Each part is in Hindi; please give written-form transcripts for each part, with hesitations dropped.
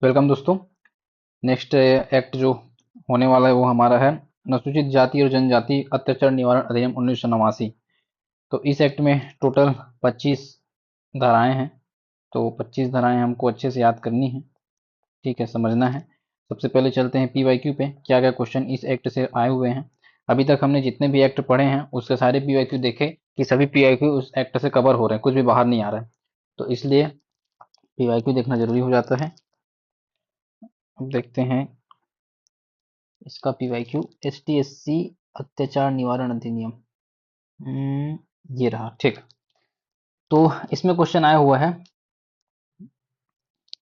वेलकम दोस्तों। नेक्स्ट एक्ट जो होने वाला है वो हमारा है अनुसूचित जाति और जनजाति अत्याचार निवारण अधिनियम 1989। तो इस एक्ट में टोटल 25 धाराएं हैं। तो 25 धाराएं हमको अच्छे से याद करनी है, ठीक है, समझना है। सबसे पहले चलते हैं पीवाईक्यू पे, क्या क्या क्वेश्चन इस एक्ट से आए हुए हैं। अभी तक हमने जितने भी एक्ट पढ़े हैं उसके सारे पीवाईक्यू देखे कि सभी पीवाईक्यू उस एक्ट से कवर हो रहे हैं, कुछ भी बाहर नहीं आ रहा है। तो इसलिए पीवाईक्यू देखना जरूरी हो जाता है। अब देखते हैं इसका पीवाईक्यू। एसटी/एससी अत्याचार निवारण अधिनियम, ये रहा, ठीक। तो इसमें क्वेश्चन आया हुआ है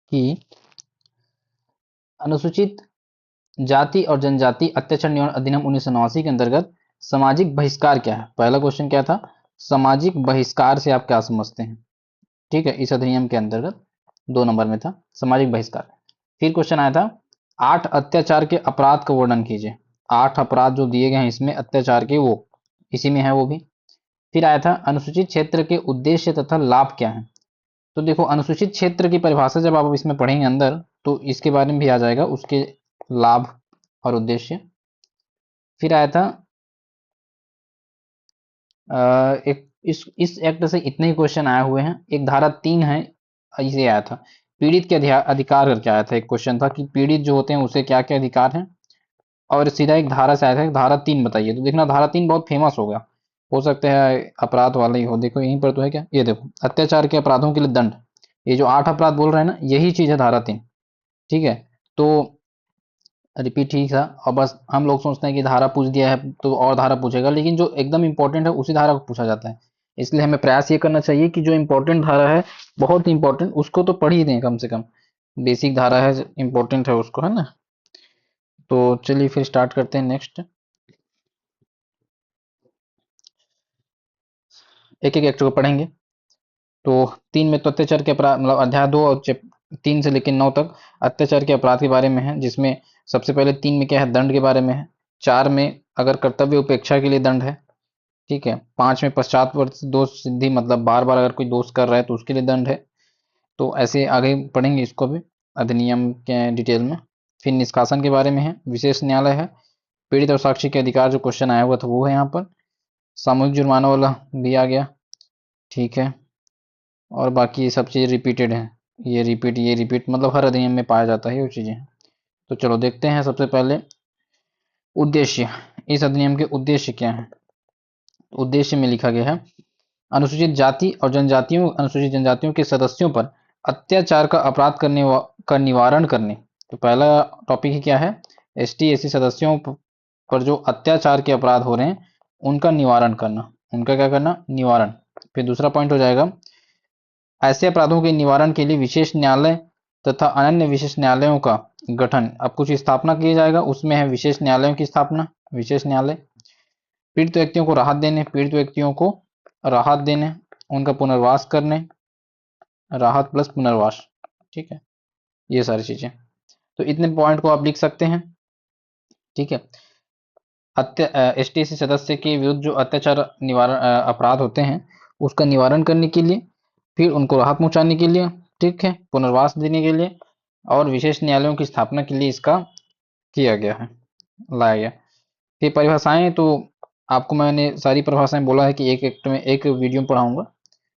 कि अनुसूचित जाति और जनजाति अत्याचार निवारण अधिनियम 1989 के अंतर्गत सामाजिक बहिष्कार क्या है। पहला क्वेश्चन क्या था, सामाजिक बहिष्कार से आप क्या समझते हैं, ठीक है। इस अधिनियम के अंतर्गत 2 नंबर में था सामाजिक बहिष्कार। फिर क्वेश्चन आया था 8 अत्याचार के अपराध का वर्णन कीजिए। 8 अपराध जो दिए गए हैं इसमें अत्याचार के, वो इसी में है वो भी। फिर आया था अनुसूचित क्षेत्र के उद्देश्य तथा लाभ क्या है। तो देखो, अनुसूचित क्षेत्र की परिभाषा जब आप इसमें पढ़ेंगे अंदर तो इसके बारे में भी आ जाएगा, उसके लाभ और उद्देश्य। फिर आया था एक इस एक्ट से इतने ही क्वेश्चन आए हुए हैं। एक धारा 3 है, इसे आया था पीड़ित के अधिकार करके आया था। एक क्वेश्चन था कि पीड़ित जो होते हैं उसे क्या क्या अधिकार हैं। और सीधा एक धारा से आया था धारा 3 बताइए। तो देखना धारा 3 बहुत फेमस हो गया, हो सकता है अपराध वाला ही हो। देखो यहीं पर तो है, क्या ये देखो, अत्याचार के अपराधों के लिए दंड। ये जो 8 अपराध बोल रहे हैं ना, यही चीज है धारा 3, ठीक है। तो रिपीट ठीक था, और बस हम लोग सोचते हैं कि धारा पूछ दिया है तो और धारा पूछेगा, लेकिन जो एकदम इंपॉर्टेंट है उसी धारा को पूछा जाता है। इसलिए हमें प्रयास ये करना चाहिए कि जो इंपॉर्टेंट धारा है, बहुत इंपॉर्टेंट, उसको तो पढ़ ही दें कम से कम। बेसिक धारा है, इंपॉर्टेंट है उसको, है ना। तो चलिए फिर स्टार्ट करते हैं नेक्स्ट। एक एक एक्ट को पढ़ेंगे। तो 3 में तो अत्याचार के अपराध, मतलब अध्याय 2 और 3 से लेकर 9 तक अत्याचार के अपराध के बारे में है, जिसमें सबसे पहले 3 में क्या है, दंड के बारे में है। 4 में अगर कर्तव्य उपेक्षा के लिए दंड है, ठीक है। 5 में पश्चात दोष सिद्धि, मतलब बार बार अगर कोई दोष कर रहा है तो उसके लिए दंड है। तो ऐसे आगे पढ़ेंगे इसको भी अधिनियम के डिटेल में। फिर निष्कासन के बारे में है, विशेष न्यायालय है, पीड़ित और साक्षी के अधिकार जो क्वेश्चन आया हुआ था वो है यहाँ पर। सामूहिक जुर्माना वाला भी आ गया, ठीक है। और बाकी ये सब चीज़ रिपीटेड है, ये रिपीट मतलब हर अधिनियम में पाया जाता है ये चीज़ें। तो चलो देखते हैं सबसे पहले उद्देश्य। इस अधिनियम के उद्देश्य क्या है। उद्देश्य में लिखा गया है अनुसूचित जाति और जनजातियों, अनुसूचित जनजातियों के सदस्यों पर अत्याचार का अपराध करने का निवारण करने। तो पहला टॉपिक ही क्या है, एसटी/एससी सदस्यों पर जो अत्याचार के अपराध हो रहे हैं उनका निवारण करना, उनका क्या करना, निवारण। फिर दूसरा पॉइंट हो जाएगा ऐसे अपराधों के निवारण के लिए विशेष न्यायालय तथा अन्य विशेष न्यायालयों का गठन। अब कुछ स्थापना किया जाएगा, उसमें है विशेष न्यायालयों की स्थापना, विशेष न्यायालय। पीड़ित व्यक्तियों को राहत देने, पीड़ित व्यक्तियों को राहत देने, उनका पुनर्वास करने, राहत प्लस पुनर्वास, ठीक है, ये सारी चीजें। तो इतने पॉइंट को आप लिख सकते हैं, ठीक है। एसटीएससी सदस्य के विरुद्ध जो अत्याचार निवारण अपराध होते हैं उसका निवारण करने के लिए, फिर उनको राहत पहुंचाने के लिए, ठीक है, पुनर्वास देने के लिए, और विशेष न्यायालयों की स्थापना के लिए इसका किया गया है, लाया गया। फिर परिभाषाएं, तो आपको मैंने सारी परिभाषाएं बोला है कि एक एक्ट में, एक वीडियो में पढ़ाऊंगा,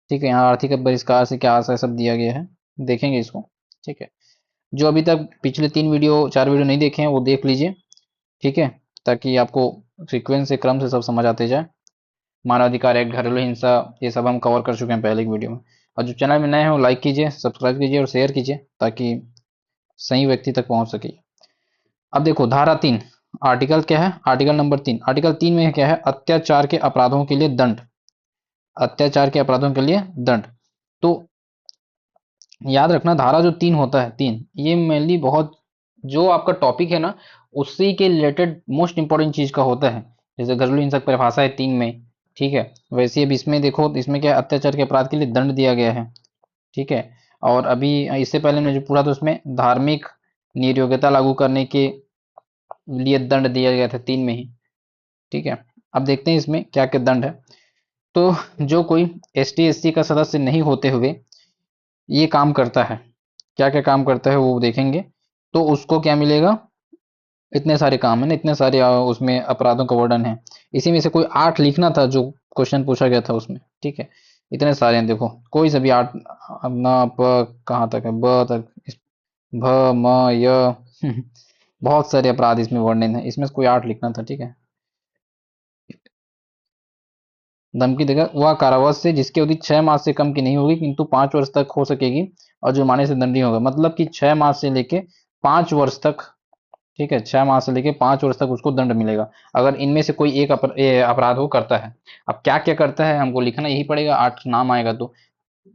ठीक है। यहाँ आर्थिक बहिष्कार से क्या आशय सब दिया गया है, देखेंगे इसको, ठीक है। जो अभी तक पिछले 3 वीडियो 4 वीडियो नहीं देखे हैं वो देख लीजिए, ठीक है, ताकि आपको सीक्वेंस से, क्रम से सब समझ आते जाए। मानवाधिकार एक्ट, घरेलू हिंसा, ये सब हम कवर कर चुके हैं पहले की वीडियो में। और जो चैनल में नए हैं वो लाइक कीजिए, सब्सक्राइब कीजिए और शेयर कीजिए ताकि सही व्यक्ति तक पहुंच सके। अब देखो धारा 3, आर्टिकल क्या है, आर्टिकल नंबर 3। आर्टिकल 3 में क्या है, अत्याचार के अपराधों के लिए दंड, अत्याचार के अपराधों के लिए दंड। तो याद रखना धारा जो 3 होता है, 3 ये मेनली बहुत, जो आपका टॉपिक है ना उसी के रिलेटेड मोस्ट इंपॉर्टेंट चीज का होता है। जैसे घरेलू हिंसा की परिभाषा है 3 में, ठीक है, वैसे अब इसमें देखो, इसमें क्या है, अत्याचार के अपराध के लिए दंड दिया गया है, ठीक है। और अभी इससे पहले मैंने जो पूरा था उसमें धार्मिक निर्योग्यता लागू करने के लिए दंड दिया गया था 3 में ही, ठीक है। अब देखते हैं इसमें क्या क्या दंड है। तो जो कोई एसटी/एससी का सदस्य नहीं होते हुए ये काम करता है, क्या क्या काम करता है वो देखेंगे। तो उसको क्या मिलेगा, इतने सारे काम है ना, इतने सारे उसमें अपराधों का वर्णन है। इसी में से कोई 8 लिखना था जो क्वेश्चन पूछा गया था उसमें, ठीक है। इतने सारे हैं, देखो कोई से भी 8, अब ना प कहाँ तक है, ब तक, भ म य बहुत सारे अपराध इसमें वर्णन है, इसमें से कोई 8 लिखना था, ठीक है। धमकी देगा वह कारावास से जिसकी अवधि 6 मास से कम की नहीं होगी किंतु 5 वर्ष तक हो सकेगी और जुर्माने से दंडनीय होगा। मतलब कि 6 मास से लेके 5 वर्ष तक, ठीक है, 6 माह से लेके 5 वर्ष तक उसको दंड मिलेगा अगर इनमें से कोई एक अपराध वो करता है। अब क्या क्या करता है हमको लिखना यही पड़ेगा, 8 नाम आएगा तो,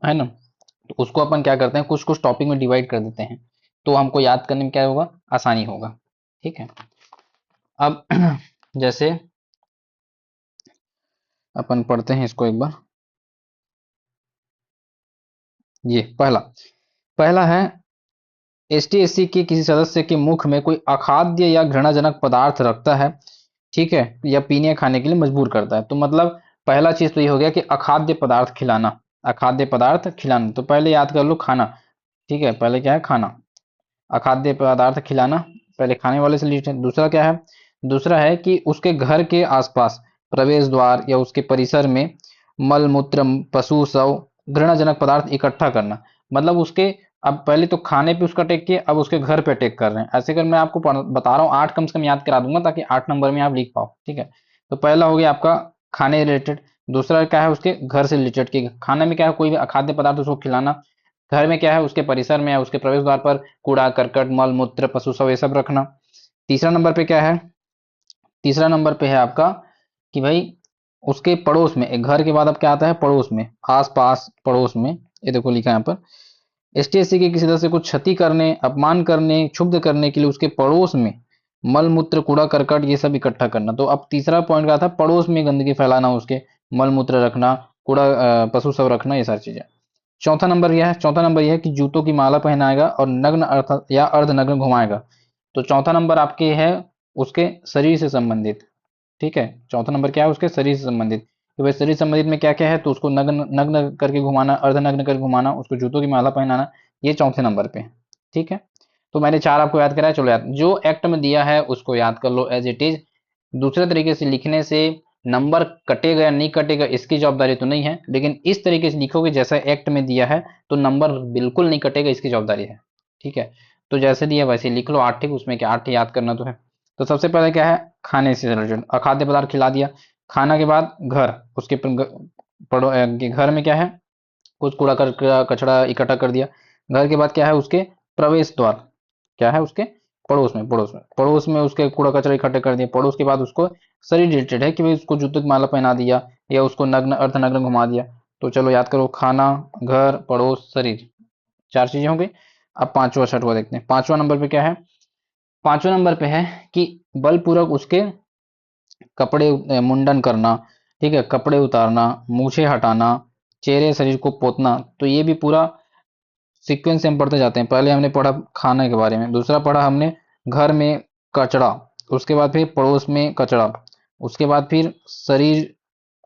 है ना। तो उसको अपन क्या करते हैं, कुछ कुछ टॉपिक में डिवाइड कर देते हैं, तो हमको याद करने में क्या होगा, आसानी होगा, ठीक है। अब जैसे अपन पढ़ते हैं इसको एक बार। ये पहला पहला है, एसटी एससी के किसी सदस्य के मुख में कोई अखाद्य या घृणाजनक पदार्थ रखता है, ठीक है, या पीने या खाने के लिए मजबूर करता है। तो मतलब पहला चीज तो ये हो गया कि अखाद्य पदार्थ खिलाना, अखाद्य पदार्थ खिलाना। तो पहले याद कर लो खाना, ठीक है, पहले क्या है, खाना, अखाद्य पदार्थ खिलाना, पहले खाने वाले से रिलेटेड। दूसरा क्या है, दूसरा है कि उसके घर के आसपास, प्रवेश द्वार या उसके परिसर में मल मूत्र, पशु शव, घृणाजनक पदार्थ इकट्ठा करना। मतलब उसके, अब पहले तो खाने पे उसका अटैक किया, अब उसके घर पे अटैक कर रहे हैं। ऐसे कर मैं आपको बता रहा हूँ, 8 कम से कम याद करा दूंगा ताकि 8 नंबर में आप लिख पाओ, ठीक है। तो पहला हो गया आपका खाने रिलेटेड। दूसरा क्या है, उसके घर से रिलेटेड, कि खाने में क्या है, कोई भी अखाद्य पदार्थ उसको खिलाना। घर में क्या है, उसके परिसर में या उसके प्रवेश द्वार पर कूड़ा करकट मल मूत्र पशु सब ये सब रखना। तीसरा नंबर पे क्या है, तीसरा नंबर पे है आपका कि भाई उसके पड़ोस में, एक घर के बाद अब क्या आता है, पड़ोस में, आस पास पड़ोस में, ये देखो लिखा है यहाँ पर, एसटीएससी के किसी तरह से कुछ क्षति करने, अपमान करने, क्षुब्ध करने के लिए उसके पड़ोस में मल मूत्र कूड़ा करकट ये सब इकट्ठा करना। तो अब तीसरा पॉइंट क्या था, पड़ोस में गंदगी फैलाना, उसके मल मूत्र रखना, कूड़ा पशु सब रखना, ये सारी चीजें। चौथा नंबर यह है, चौथा नंबर यह है कि जूतों की माला पहनाएगा और नग्न अर्थ या अर्धनग्न घुमाएगा। तो चौथा नंबर आपके है उसके शरीर से संबंधित, ठीक है। चौथा नंबर क्या है, उसके शरीर से संबंधित, कि भाई शरीर संबंधित में क्या क्या है, तो उसको नग्न नग्न करके घुमाना, अर्धनग्न करके घुमाना, उसको जूतों की माला पहनाना, ये चौथे नंबर पे है, ठीक है। तो मैंने 4 आपको याद कराया, चलो याद जो एक्ट में दिया है उसको याद कर लो एज इट इज। दूसरे तरीके से लिखने से नंबर कटेगा या नहीं कटेगा इसकी जवाबदारी तो नहीं है, लेकिन इस तरीके से लिखोगे जैसा एक्ट में दिया है तो नंबर बिल्कुल नहीं कटेगा, इसकी जवाबदारी है, ठीक है। तो जैसे दिया वैसे लिख लो 8, ठीक, उसमें क्या 8 याद करना तो है। तो सबसे पहले क्या है, खाने से रिलेटेड अखाद्य पदार्थ खिला दिया। खाना के बाद घर, उसके घर में क्या है, कुछ कूड़ा कचड़ा इकट्ठा कर दिया। घर के बाद क्या है, उसके प्रवेश द्वार, क्या है, उसके पड़ोस में उसके कूड़ा कचरा इकट्ठे कर दिया। पड़ोस के बाद उसको शरीर रिलेटेड है कि भाई उसको जूतों की माला पहना दिया या उसको नग्न अर्धनग्न घुमा दिया। तो चलो याद करो, खाना, घर, पड़ोस, शरीर, 4 चीजें हो गई। अब पांचवा छठवा देखते हैं। पांचवा नंबर पे क्या है, पांचवा नंबर पे है कि बलपूर्वक उसके कपड़े मुंडन करना, ठीक है, कपड़े उतारना, मूछें हटाना, चेहरे शरीर को पोतना। तो ये भी पूरा सीक्वेंस से हम पढ़ते जाते हैं। पहले हमने पढ़ा खाने के बारे में, दूसरा पढ़ा हमने घर में कचड़ा, उसके बाद फिर पड़ोस में कचड़ा, उसके बाद फिर शरीर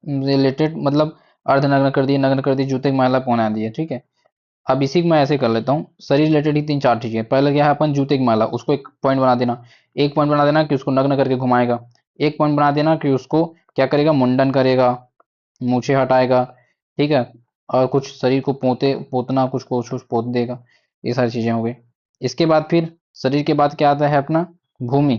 रिलेटेड, मतलब अर्धनग्न कर दिए, नग्न कर दिए, जूते की माला पहना दिए, ठीक है। अब इसी को मैं ऐसे कर लेता हूँ, शरीर रिलेटेड ही 3 4 चीजें। पहले क्या है, अपन जूते की माला, उसको एक पॉइंट बना देना। एक पॉइंट बना देना कि उसको नग्न करके घुमाएगा। एक पॉइंट बना देना कि उसको क्या करेगा, मुंडन करेगा, मूछें हटाएगा, ठीक है, और कुछ शरीर को पोतना, कुछ कुछ पोत देगा। ये सारी चीजें हो गई। इसके बाद फिर शरीर के बाद क्या आता है अपना, भूमि।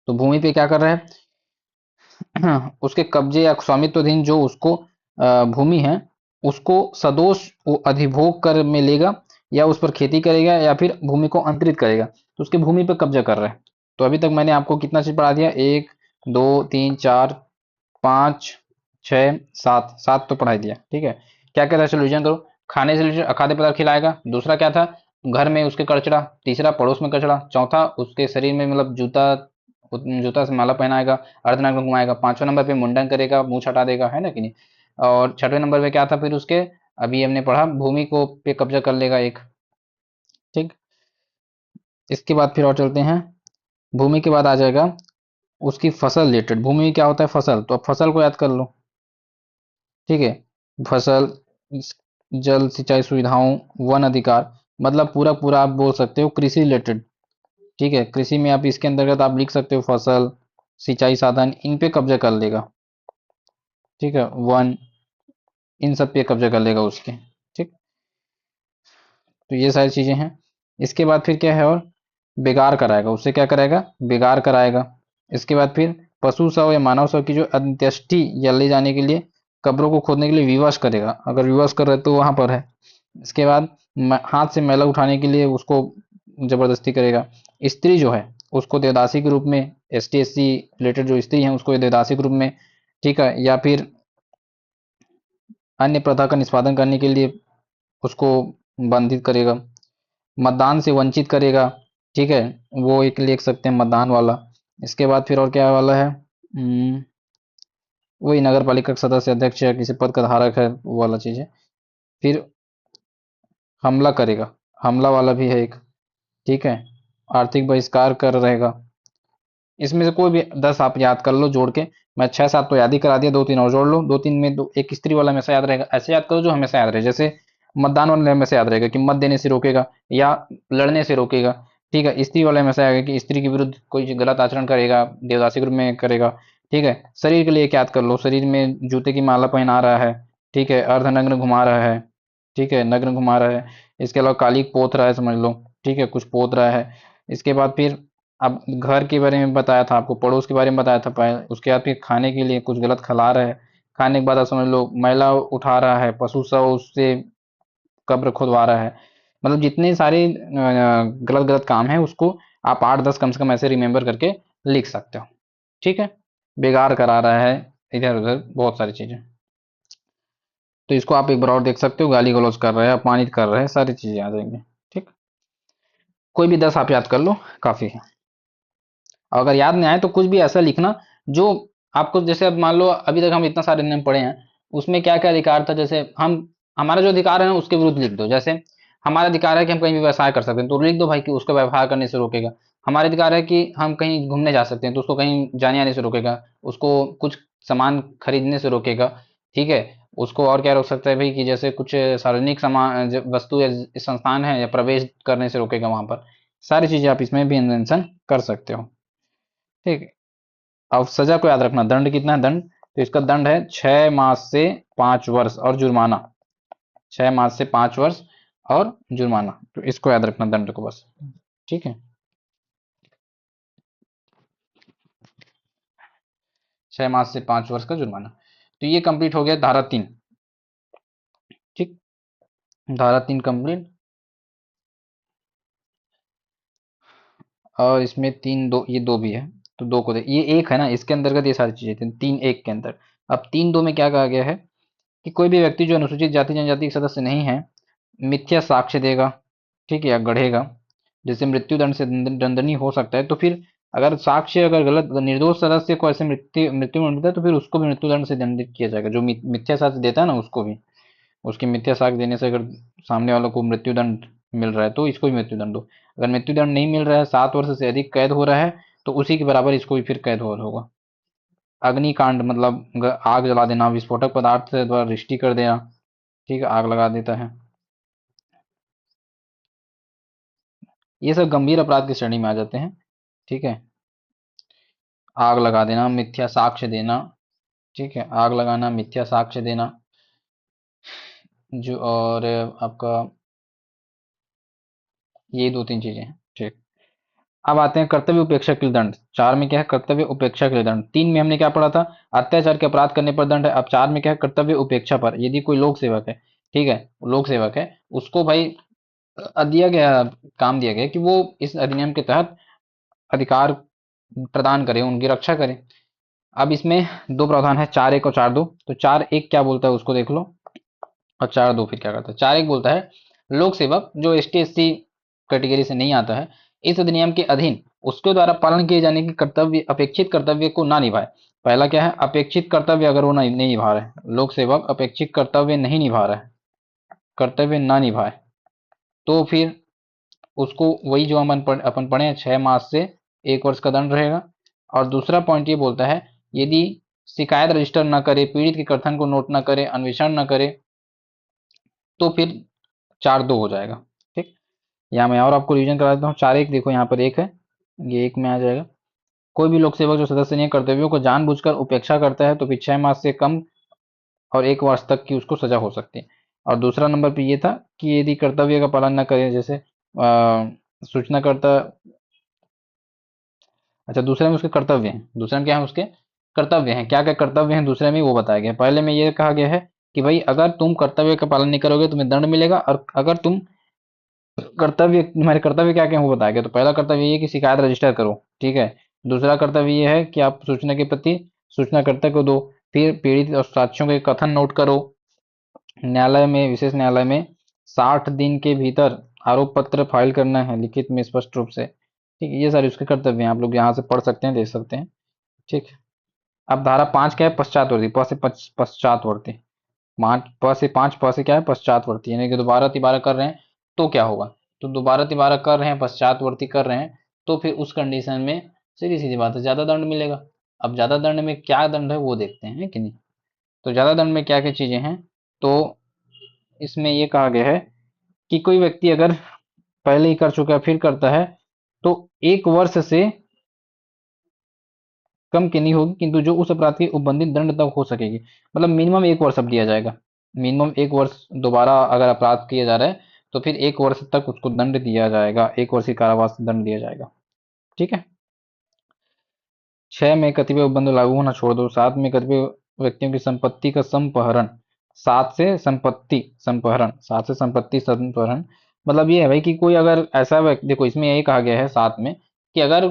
तो भूमि पे क्या कर रहा है उसके कब्जे या स्वामित्वाधीन जो उसको भूमि है, उसको सदोष वो अधिभोग कर में लेगा, या उस पर खेती करेगा, या फिर भूमि को अंतरित करेगा। तो उसके भूमि पर कब्जा कर रहा है। तो अभी तक मैंने आपको कितना चीज पढ़ा दिया, 1 2 3 4 5 6 7, 7 तो पढ़ा ही दिया, ठीक है। क्या क्या था, चलो रिवीजन करो। खाने से रिलेटेड अखाद्य पदार्थ खिलाएगा, दूसरा क्या था, घर में उसके कचरा, तीसरा पड़ोस में कचरा, चौथा उसके शरीर में मतलब जूता, जूता से माला पहनाएगा, अर्धनग्न घुमाएगा, पांचवें नंबर पे मुंडन करेगा, मुंह छटा देगा, है ना कि नहीं। और छठवें नंबर पे क्या था फिर उसके, अभी हमने पढ़ा भूमि को पे कब्जा कर लेगा एक, ठीक। इसके बाद फिर और चलते हैं, भूमि के बाद आ जाएगा उसकी फसल रिलेटेड। भूमि में क्या होता है, फसल, तो अब फसल को याद कर लो, ठीक है। फसल, जल सिंचाई सुविधाओं, वन अधिकार, मतलब पूरा पूरा आप बोल सकते हो कृषि रिलेटेड। ठीक है, कृषि में आप इसके अंतर्गत आप लिख सकते हो फसल, सिंचाई साधन, इन पे कब्जा कर लेगा। ठीक है, वन, इन सब पे कब्जा कर लेगा उसके। ठीक, तो ये सारी चीजें हैं। इसके बाद फिर क्या है, और बेगार कराएगा, उससे क्या कराएगा, बेगार कराएगा। इसके बाद फिर पशु शव या मानव शव की जो अंत्येष्टि या ले जाने के लिए, कब्रों को खोदने के लिए विवश करेगा, अगर विवश कर रहे तो वहां पर है। इसके बाद हाथ से मैला उठाने के लिए उसको जबरदस्ती करेगा। स्त्री जो है उसको देवदासी के रूप में, S T S C related जो स्त्री है उसको देवदासी के रूप में, ठीक है, या फिर अन्य प्रथा का निष्पादन करने के लिए उसको बंधित करेगा। मतदान से वंचित करेगा। ठीक है, वो एक लिख सकते हैं मतदान वाला। इसके बाद फिर और क्या वाला है, वही नगर पालिका का सदस्य, अध्यक्ष या किसी पद का धारक है, वो वाला चीज है। फिर हमला करेगा, हमला वाला भी है एक। ठीक है, आर्थिक बहिष्कार कर रहेगा। इसमें से कोई भी 10 आप याद कर लो जोड़ के। मैं 6 7 तो याद ही करा दिया, 2 3 और जोड़ लो। 2 3 में एक स्त्री वाला हमेशा याद रहेगा, ऐसे याद करो जो हमेशा याद रहे। जैसे मतदान वाला हमेशा याद रहेगा कि मत देने से रोकेगा या लड़ने से रोकेगा। ठीक है, स्त्री वाला हमेशा आएगा कि स्त्री के विरुद्ध कोई गलत आचरण करेगा, देवदासी ग्रुप में करेगा। ठीक है, शरीर के लिए एक याद कर लो, शरीर में जूते की माला पहना रहा है। ठीक है, अर्धनग्न घुमा रहा है। ठीक है, नग्न घुमा रहा है। इसके अलावा काली पोत रहा है, समझ लो। ठीक है, कुछ पोत रहा है। इसके बाद फिर अब घर के बारे में बताया था आपको, पड़ोस के बारे में बताया था पहले। उसके बाद फिर खाने के लिए कुछ गलत खिला रहा है। खाने के बाद आप समझ लो मैला उठा रहा है, पशु सब उससे कब्र खुदवा रहा है। मतलब जितने सारे गलत गलत काम है उसको आप 8 10 कम से कम ऐसे रिमेम्बर करके लिख सकते हो। ठीक है, बेगार करा रहा है, इधर उधर बहुत सारी चीजें। तो इसको आप एक बार और देख सकते हो, गाली गलौज कर रहा है, अपमानित कर रहा है, सारी चीजें आ जाएंगी। ठीक, कोई भी 10 आप याद कर लो, काफी है। और अगर याद नहीं आए तो कुछ भी ऐसा लिखना जो आपको, जैसे अब मान लो अभी तक हम इतना सारे नियम पढ़े हैं, उसमें क्या क्या अधिकार था। जैसे हम, हमारा जो अधिकार है ना उसके विरुद्ध लिख दो। जैसे हमारा अधिकार है कि हम कहीं भी व्यवसाय कर सकते हैं, तो लिख दो भाई कि उसको व्यवहार करने से रोकेगा। हमारा अधिकार है कि हम कहीं घूमने जा सकते हैं, तो उसको कहीं जाने आने से रोकेगा, उसको कुछ सामान खरीदने से रोकेगा। ठीक है, उसको और क्या रोक सकता है भाई, कि जैसे कुछ सार्वजनिक सामान वस्तु या संस्थान है या प्रवेश करने से रोकेगा वहां पर। सारी चीजें आप इसमें भी मेंशन कर सकते हो। ठीक है, अब सजा को याद रखना, दंड कितना है, दंड तो इसका दंड है 6 मास से 5 वर्ष और जुर्माना। 6 मास से 5 वर्ष और जुर्माना, तो इसको याद रखना दंड को बस। ठीक है, 6 मास से 5 वर्ष का जुर्माना। तो ये कंप्लीट हो गया धारा 3। ठीक, धारा 3 कंप्लीट। और इसमें तीन, दो, ये दो भी है, तो दो को दे, ये एक है ना, इसके अंतर्गत ये सारी चीजें थी, 3 1 के अंदर। अब 3 2 में क्या कहा गया है कि कोई भी व्यक्ति जो अनुसूचित जाति जनजाति के सदस्य नहीं है, मिथ्या साक्ष्य देगा, ठीक है, या गढ़ेगा, जिससे मृत्यु दंड से दंडनीय हो सकता है। तो फिर अगर साक्ष्य अगर गलत, निर्दोष सदस्य को ऐसे मृत्यु मृत्यु मिलता है तो फिर उसको भी मृत्यु दंड से दंडित किया जाएगा। जो मिथ्या साक्ष्य देता है ना उसको भी, उसकी मिथ्या साक्ष्य देने से अगर सामने वालों को मृत्यु दंड मिल रहा है तो इसको भी मृत्यु दंड दो। अगर मृत्यु दंड नहीं मिल रहा है, 7 वर्ष से अधिक कैद हो रहा है, तो उसी के बराबर इसको भी फिर कैद हो होगा। अग्निकांड मतलब आग जला देना, विस्फोटक पदार्थ से द्वारा रिष्टि कर देना। ठीक है, आग लगा देता है। ये सब गंभीर अपराध की श्रेणी में आ जाते हैं। ठीक है, आग लगा देना, मिथ्या साक्ष्य देना। ठीक है, आग लगाना, मिथ्या साक्ष्य देना, जो और आपका ये 2 3 चीजें हैं। ठीक, अब आते हैं कर्तव्य उपेक्षा के लिए दंड। 4 में क्या है, कर्तव्य उपेक्षा के लिए दंड। 3 में हमने क्या पढ़ा था, अत्याचार के अपराध करने पर दंड है। अब 4 में क्या है, कर्तव्य उपेक्षा पर, यदि कोई लोक सेवक है, ठीक है, लोक सेवक है, उसको भाई दिया गया, काम दिया गया कि वो इस अधिनियम के तहत अधिकार प्रदान करे, उनकी रक्षा करे। अब इसमें दो प्रावधान है, 4 1 और 4 2। तो 4 1 क्या बोलता है उसको देख लो, और 4 2 फिर क्या करता है। 4 1 बोलता है लोक सेवक जो S T S C category से नहीं आता है, इस अधिनियम के अधीन उसके द्वारा पालन किए जाने की कर्तव्य, अपेक्षित कर्तव्य को ना निभाए। पहला क्या है, अपेक्षित कर्तव्य अगर वो नहीं निभा रहे, लोक सेवक अपेक्षित कर्तव्य नहीं निभा रहा है, कर्तव्य ना निभाए, तो फिर उसको वही जो अपन पढ़े हैं, 6 मास से 1 वर्ष का दंड रहेगा। और दूसरा पॉइंट ये बोलता है, यदि शिकायत रजिस्टर न करे, पीड़ित के कथन को नोट न करे, अन्वेषण न करे, तो फिर 4-2 हो जाएगा। ठीक, यहाँ मैं और आपको रिवीजन करा देता हूँ। 4-1 देखो यहाँ पर 1 है, ये 1 में आ जाएगा। कोई भी लोक सेवक जो सदस्य नहीं कर्तव्यों को जानबूझकर उपेक्षा करता है तो फिर 6 मास से कम और 1 वर्ष तक की उसको सजा हो सकती है। और दूसरा नंबर पे ये था कि यदि कर्तव्य का पालन न करे, जैसे सूचना करता, अच्छा दूसरे में उसके कर्तव्य हैं, दूसरे में क्या है उसके कर्तव्य हैं, क्या क्या कर्तव्य हैं दूसरे में वो बताया गया है। पहले में ये कहा गया है कि भाई अगर तुम कर्तव्य का पालन नहीं करोगे तुम्हें दंड मिलेगा, और अगर तुम कर्तव्य, तुम्हारे कर्तव्य क्या क्या है वो बताया गया। तो पहला कर्तव्य ये है कि शिकायत रजिस्टर करो, ठीक है। दूसरा कर्तव्य ये है कि आप सूचना के प्रति सूचनाकर्ता को दो। फिर पीड़ित और साक्ष्यों के कथन नोट करो। न्यायालय में, विशेष न्यायालय में 60 दिन के भीतर आरोप पत्र फाइल करना है लिखित में स्पष्ट रूप से। ठीक है, ये सारे उसके कर्तव्य हैं, आप लोग यहाँ से पढ़ सकते हैं, देख सकते हैं। ठीक, अब धारा 5 क्या है, पश्चातवर्ती, पश्चातवर्ती। 5 प से क्या है, पश्चातवर्ती, यानी कि दोबारा तिबारा कर रहे हैं तो क्या होगा। तो दोबारा तिबारा कर रहे हैं, पश्चातवर्ती कर रहे हैं, तो फिर उस कंडीशन में सीधी सीधी बात है ज्यादा दंड मिलेगा। अब ज्यादा दंड में क्या दंड है वो देखते हैं, कि नहीं। तो ज्यादा दंड में क्या क्या चीजें हैं, तो इसमें ये कहा गया है कि कोई व्यक्ति अगर पहले ही कर चुका है फिर करता है तो 1 वर्ष से कम की नहीं होगी, किंतु जो उस अपराध की उपबंधित दंड तक हो सकेगी। मतलब मिनिमम 1 वर्ष अब दिया जाएगा। मिनिमम 1 वर्ष दोबारा अगर अपराध किया जा रहा है तो फिर 1 वर्ष तक उसको दंड दिया जाएगा, 1 वर्ष की कारावास दंड दिया जाएगा। ठीक है। 6 में कतिपय उपबंध लागू होना छोड़ दो। 7 में कतिपय व्यक्तियों की संपत्ति का संपहरण। 7 से संपत्ति संपहरण मतलब ये है भाई कि कोई अगर ऐसा व्यक्ति, देखो इसमें यही कहा गया है 7 में कि अगर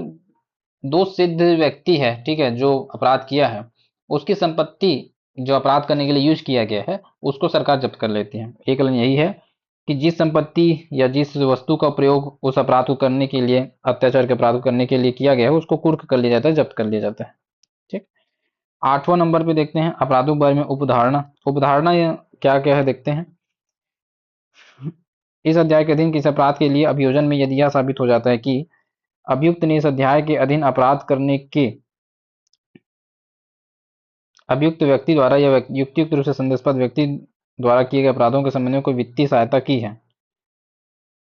दोष सिद्ध व्यक्ति है, ठीक है, जो अपराध किया है, उसकी संपत्ति जो अपराध करने के लिए यूज किया गया है उसको सरकार जब्त कर लेती है। एक लाइन यही है कि जिस संपत्ति या जिस वस्तु का प्रयोग उस अपराध को करने के लिए, अत्याचार के अपराध को करने के लिए किया गया है, उसको कुर्क कर लिया जाता है, जब्त कर लिया जाता है। ठीक, 8वां नंबर पे देखते हैं अपराधों के बारे में उपधारणा। उपधारणा क्या क्या है देखते हैं। इस अध्याय के अधीन किसी अपराध के लिए अभियोजन में यदि यह साबित हो जाता है कि अभियुक्त ने इस अध्याय के अधीन अपराध करने के अभियुक्त व्यक्ति द्वारा या युक्तियुक्त रूप से संदेहास्पद व्यक्ति द्वारा किए गए अपराधों के संबंध में कोई वित्तीय सहायता की है,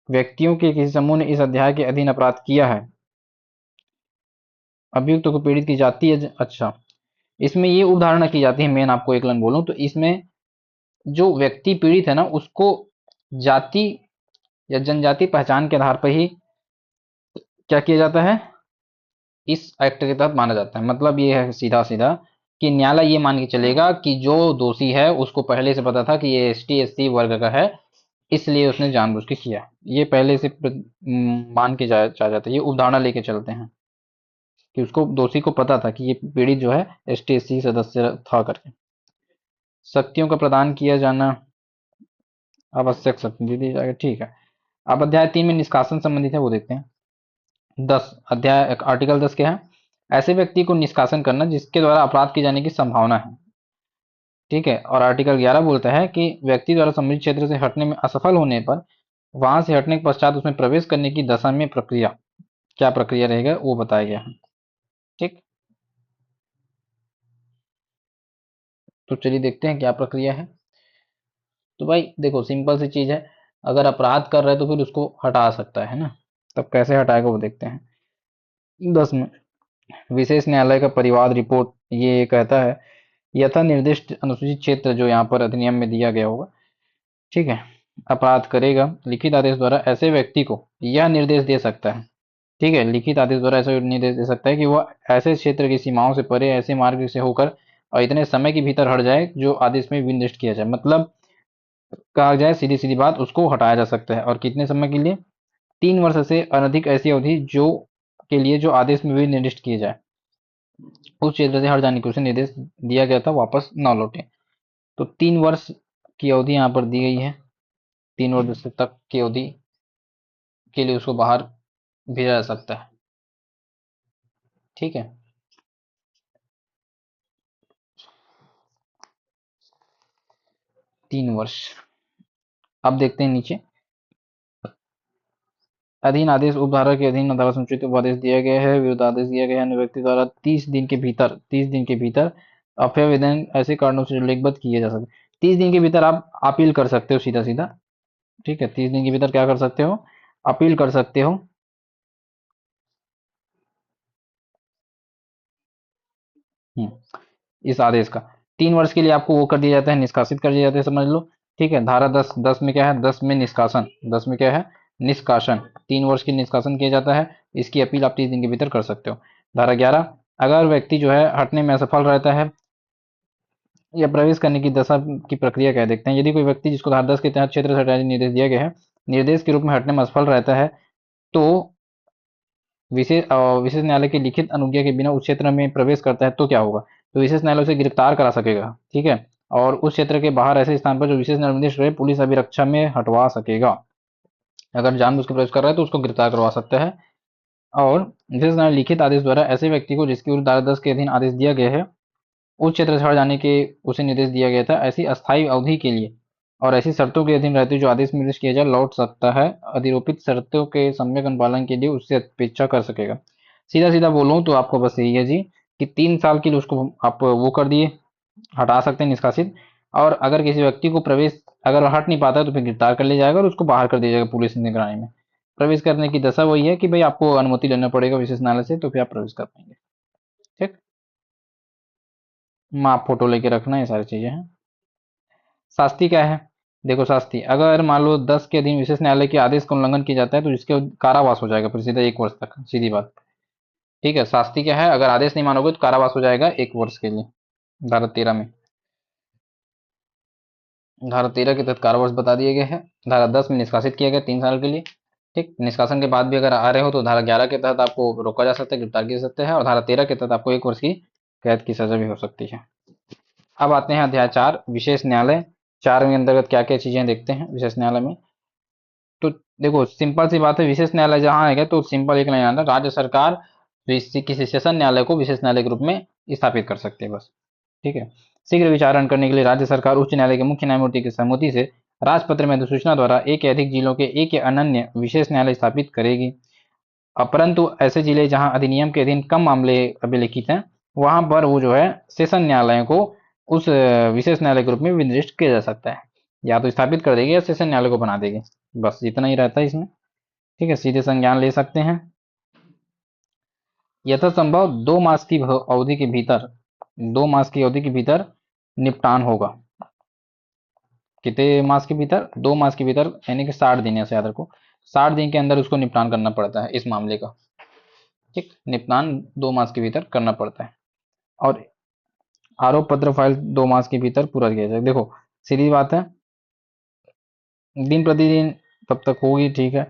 व्यक्तियों के किसी समूह ने इस अध्याय के अधीन अपराध किया है, अभियुक्त को पीड़ित की जाती है। अच्छा, इसमें ये उदाहरण की जाती है, मेन आपको एक लाइन बोलूं तो इसमें जो व्यक्ति पीड़ित है ना उसको जाति या जनजाति पहचान के आधार पर ही क्या किया जाता है, इस एक्ट के तहत माना जाता है। मतलब ये है सीधा सीधा कि न्यायालय ये मान के चलेगा कि जो दोषी है उसको पहले से पता था कि ये एसटी एससी वर्ग का है, इसलिए उसने जानबूझ के किया। ये पहले से मान के जा जाता है, ये उदाहरण लेके चलते हैं कि उसको, दोषी को पता था कि ये पीड़ित जो है एसटी एससी सदस्य था करके। शक्तियों का प्रदान किया जाना, आवश्यक शक्ति दे दी जाएगी। ठीक है, अब अध्याय 3 में निष्कासन संबंधित है वो देखते हैं। 10 अध्याय आर्टिकल 10 क्या है, ऐसे व्यक्ति को निष्कासन करना जिसके द्वारा अपराध किए जाने की संभावना है। ठीक है, और आर्टिकल 11 बोलता है कि व्यक्ति द्वारा संबंधित क्षेत्र से हटने में असफल होने पर वहां से हटने के पश्चात उसमें प्रवेश करने की दशा में प्रक्रिया, क्या प्रक्रिया रहेगा वो बताया गया है। ठीक, तो चलिए देखते हैं क्या प्रक्रिया है। तो भाई देखो सिंपल सी चीज है, अगर अपराध कर रहा है तो फिर उसको हटा सकता है ना, तब कैसे हटाएगा वो देखते हैं। 10 में विशेष न्यायालय का परिवाद रिपोर्ट ये कहता है यथा निर्दिष्ट अनुसूचित क्षेत्र जो यहाँ पर अधिनियम में दिया गया होगा, ठीक है, अपराध करेगा लिखित आदेश द्वारा ऐसे व्यक्ति को यह निर्देश दे सकता है, ठीक है, लिखित आदेश द्वारा ऐसा निर्देश दे सकता है कि वह ऐसे क्षेत्र की सीमाओं से परे ऐसे मार्ग से होकर और इतने समय के भीतर हट जाए जो आदेश में निर्दिष्ट किया जाए। मतलब कहा जाए सीधी सीधी बात, उसको हटाया जा सकता है, और कितने समय के लिए, 3 वर्ष से अनधिक ऐसी अवधि जो के लिए जो आदेश में भी निर्दिष्ट किए जाए, उस क्षेत्र से हट जाने की उसे निर्देश दिया गया था वापस न लौटे। तो 3 वर्ष की अवधि यहाँ पर दी गई है, 3 वर्ष तक की अवधि के लिए उसको बाहर भेजा जा सकता है। ठीक है, 3 वर्ष। अब देखते हैं नीचे, अधीन आदेश उपधारा के अधीन अदालत समुचित उपदेश दिया गया है, विरुद्ध आदेश दिया गया है, अन्य व्यक्ति द्वारा 30 दिन के भीतर अभय आवेदन ऐसे कारणों से लिखबद्ध किए जा सकते। 30 दिन के भीतर आप अपील कर सकते हो सीधा सीधा। ठीक है, 30 दिन के भीतर क्या कर सकते हो, अपील कर सकते हो। इस आदेश का 3 वर्ष के लिए आपको वो कर दिया जाता है, निष्कासित कर दिया जाता है, समझ लो। ठीक है, धारा 10, 10 में क्या है, 10 में निष्कासन, 10 में क्या है, निष्कासन। 3 वर्ष की निष्कासन किया जाता है। इसकी अपील आप 30 दिन के भीतर कर सकते हो। धारा 11, अगर व्यक्ति जो है हटने में असफल रहता है या प्रवेश करने की दशा की प्रक्रिया क्या है देखते हैं। यदि कोई व्यक्ति जिसको धारा 10 के तहत क्षेत्र से हटाने निर्देश दिया गया है, निर्देश के रूप में हटने में असफल रहता है, तो विशेष न्यायालय की लिखित अनुज्ञा के बिना उस क्षेत्र में प्रवेश करता है तो क्या होगा, तो विशेष न्यायालय उसे गिरफ्तार करा सकेगा। ठीक है, और उस क्षेत्र के बाहर ऐसे स्थान पर जो विशेष निर्देश रहे पुलिस अभिरक्षा में हटवा सकेगा। अगर जानबूझ के प्रवेश कर रहा है तो उसको गिरफ्तार करवा सकता है। और विशेष न्यायालय लिखित आदेश द्वारा ऐसे व्यक्ति को जिसके विरुद्ध धारा 10 के अधीन आदेश दिया गया है, उस क्षेत्र से हट जाने के उसे निर्देश दिया गया था, ऐसी अस्थायी अवधि के लिए और ऐसी शर्तों के अधीन रहते जो आदेश में निर्दिष्ट किया जाए लौट सकता है। अधिरोपित शर्तों के सम्यक अनुपालन के लिए उससे अपेक्षा कर सकेगा। सीधा सीधा बोलूं तो आपको बस यही है जी, कि 3 साल के लिए उसको आप वो कर दिए, हटा सकते हैं, निष्कासित। और अगर किसी व्यक्ति को प्रवेश, अगर वो हट नहीं पाता है तो फिर गिरफ्तार कर लिया जाएगा और उसको बाहर कर दिया जाएगा पुलिस निगरानी में। प्रवेश करने की दशा वही है कि भाई आपको अनुमति लेना पड़ेगा विशेष न्यायालय से, तो फिर आप प्रवेश कर पाएंगे। ठीक, माप फोटो लेके रखना, ये सारी चीजें हैं। शास्ति क्या है, देखो शास्ति, अगर मान लो 10 के अधीन विशेष न्यायालय के आदेश का उल्लंघन किया जाता है तो इसके कारावास हो जाएगा फिर सीधा 1 वर्ष तक, सीधी बात। ठीक है, शास्ति क्या है, अगर आदेश नहीं मानोगे तो कारावास हो जाएगा 1 वर्ष के लिए। धारा 13 में, धारा 13 के तहत कारावास बता दिए गए हैं। धारा 10 में निष्कासित किया गया 3 साल के लिए। ठीक, निष्कासन के बाद भी अगर आ रहे हो तो धारा 11 के तहत आपको रोका जा सकता है, गिरफ्तार किया जा सकता है, और धारा 13 के तहत आपको 1 वर्ष की कैद की सजा भी हो सकती है। अब आते हैं अध्याय 4, विशेष न्यायालय। 4 में अंतर्गत क्या क्या चीजें देखते हैं विशेष न्यायालय में। तो देखो सिंपल सी बात है, विशेष न्यायालय जहां आएगा तो सिंपल एक लाइन आता है, राज्य सरकार किसी सेशन न्यायालय को विशेष न्यायालय के रूप में स्थापित कर सकते हैं बस। ठीक है, शीघ्र विचारण करने के लिए राज्य सरकार उच्च न्यायालय के मुख्य न्यायमूर्ति की सहमति से राजपत्र में अधिसूचना द्वारा एक या अधिक जिलों के एक या अनन्य विशेष न्यायालय स्थापित करेगी। परंतु ऐसे जिले जहां अधिनियम के अधीन कम मामले अभिलिखित हैं, वहां पर वो जो है सेशन न्यायालय को उस विशेष न्यायालय के रूप में विनिर्दिष्ट किया जा सकता है। या तो स्थापित कर देगी या सेशन न्यायालय को बना देगी, बस इतना ही रहता है इसमें। ठीक है, सीधे संज्ञान ले सकते हैं। यथासंभव 2 मास की अवधि के भीतर, 2 मास की अवधि के भीतर निपटान होगा। कितने मास के भीतर, 2 मास के भीतर, यानी कि 60 दिन, ऐसे याद रखो, 60 दिन के अंदर उसको निपटान करना पड़ता है इस मामले का। ठीक, निपटान 2 मास के भीतर करना पड़ता है। और आरोप पत्र फाइल 2 मास के भीतर पूरा किया जाए। देखो सीधी बात है, दिन प्रतिदिन तब तक होगी, ठीक है,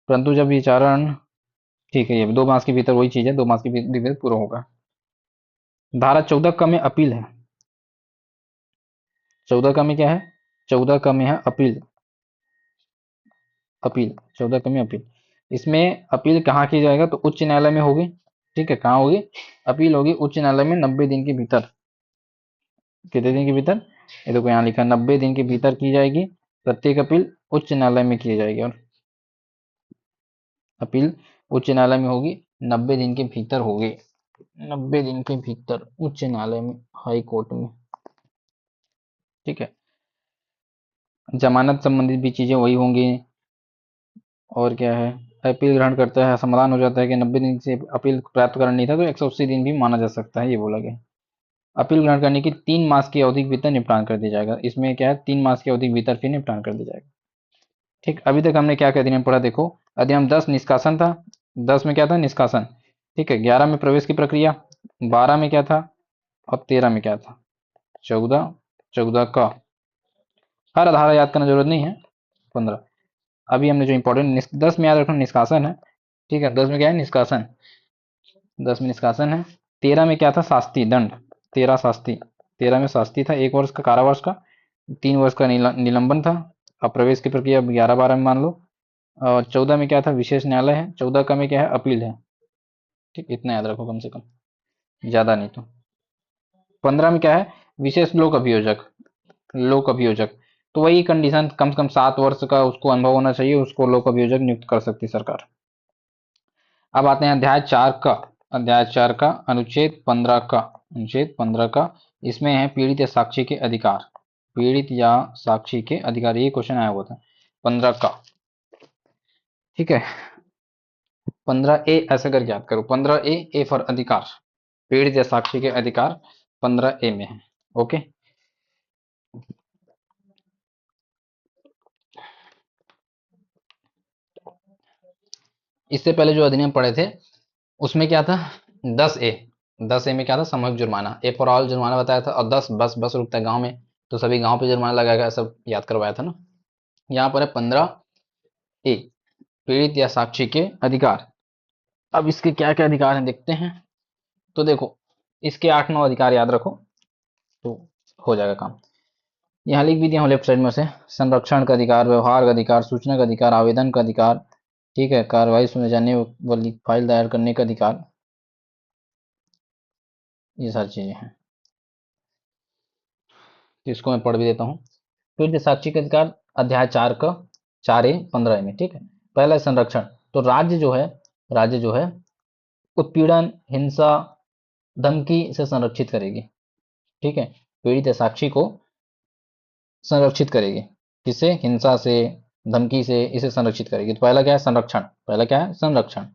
परंतु जब विचारण, ठीक है, ये 2 मास के भीतर वही चीज है, 2 मास के भीतर पूरा होगा। धारा 14 का में अपील है, 14 का में क्या है, 14 का में है अपील, अपील 14 का में अपील। इसमें अपील कहाँ की जाएगा, तो उच्च न्यायालय में होगी। ठीक है, कहाँ होगी, अपील होगी उच्च न्यायालय में 90 दिन के भीतर। कितने दिन के भीतर, ये देखो यहाँ लिखा 90 दिन के भीतर की जाएगी प्रत्येक अपील, उच्च न्यायालय में की जाएगी। और अपील उच्च न्यायालय में होगी, 90 दिन के भीतर होगी, 90 दिन के भीतर उच्च न्यायालय में, हाई कोर्ट में। ठीक है, जमानत संबंधित भी चीजें वही होंगी। और क्या है, अपील ग्रहण करता है, समाधान हो जाता है कि 90 दिन से अपील प्राप्त करना नहीं था तो 180 दिन भी माना जा सकता है, ये बोला गया। अपील ग्रहण करने की 3 मास की अवधि के भीतर निपटान कर दिया जाएगा। इसमें क्या है, 3 मास की अवधि के भीतर फिर निपटान कर दिया जाएगा। ठीक, अभी तक हमने क्या क्या अधिनियम पढ़ा, देखो अधिनियम 10 निष्कासन था, 10 में क्या था, निष्कासन। ठीक है, 11 में प्रवेश की प्रक्रिया, 12 में क्या था, और 13 में क्या था, 14, 14 का हर धारा याद करना जरूरत नहीं है, 15। अभी हमने जो इंपॉर्टेंट 10 में याद रखना निष्कासन है। ठीक है, 10 में क्या है, निष्कासन, 10 में निष्कासन है। 13 में क्या था, शास्ति दंड, 13 शास्ति, 13 में शास्ति था 1 वर्ष का कारावास का, 3 वर्ष का निलंबन था। अब प्रवेश की प्रक्रिया 11-12 में मान लो। और 14 में क्या था, विशेष न्यायालय है। 14 का में क्या है, अपील है। ठीक, इतना याद रखो कम से कम, ज्यादा नहीं तो। 15 में क्या है, विशेष लोक अभियोजक, लोक अभियोजक, तो वही कंडीशन, कम से कम 7 वर्ष का उसको अनुभव होना चाहिए, उसको लोक अभियोजक नियुक्त कर सकती सरकार। अब आते हैं अध्याय 4 का, अध्याय 4 का अनुच्छेद 15 का, अनुच्छेद 15 का, इसमें है पीड़ित या साक्षी के अधिकार। पीड़ित या साक्षी के अधिकार, ये क्वेश्चन आया हुआ था 15 का। ठीक है, 15A ऐसे करके याद करो, 15A, ए फॉर अधिकार, पीड़ित या साक्षी के अधिकार 15A में है। ओके, इससे पहले जो अधिनियम पढ़े थे उसमें क्या था, 10A, 10A में क्या था, सामूहिक जुर्माना, ए फॉर ऑल जुर्माना बताया था, और 10 बस बस रुकता है गांव में तो सभी गांव पे जुर्माना लगाएगा, सब याद करवाया था ना। यहाँ पर है 15A, पीड़ित या साक्षी के अधिकार। अब इसके क्या क्या अधिकार हैं देखते हैं। तो देखो, इसके 8-9 अधिकार याद रखो तो हो जाएगा काम। यहाँ लिख भी दिया हूँ लेफ्ट साइड में से, संरक्षण का अधिकार, व्यवहार का अधिकार, सूचना का अधिकार, आवेदन का अधिकार, ठीक है, कार्रवाई सुने जाने वाली फाइल दायर करने का अधिकार, ये सारी चीजें हैं। तो इसको मैं पढ़ भी देता हूँ। फिर साक्षी का अधिकार अध्याय 4 का 4A 15 में, ठीक है। पहला है संरक्षण। तो राज्य जो है उत्पीड़न, हिंसा, धमकी से संरक्षित करेगी, ठीक है। पीड़ित या साक्षी को संरक्षित करेगी, किससे, हिंसा से, धमकी से, इसे संरक्षित करेगी। तो पहला क्या है, संरक्षण, पहला क्या है, संरक्षण,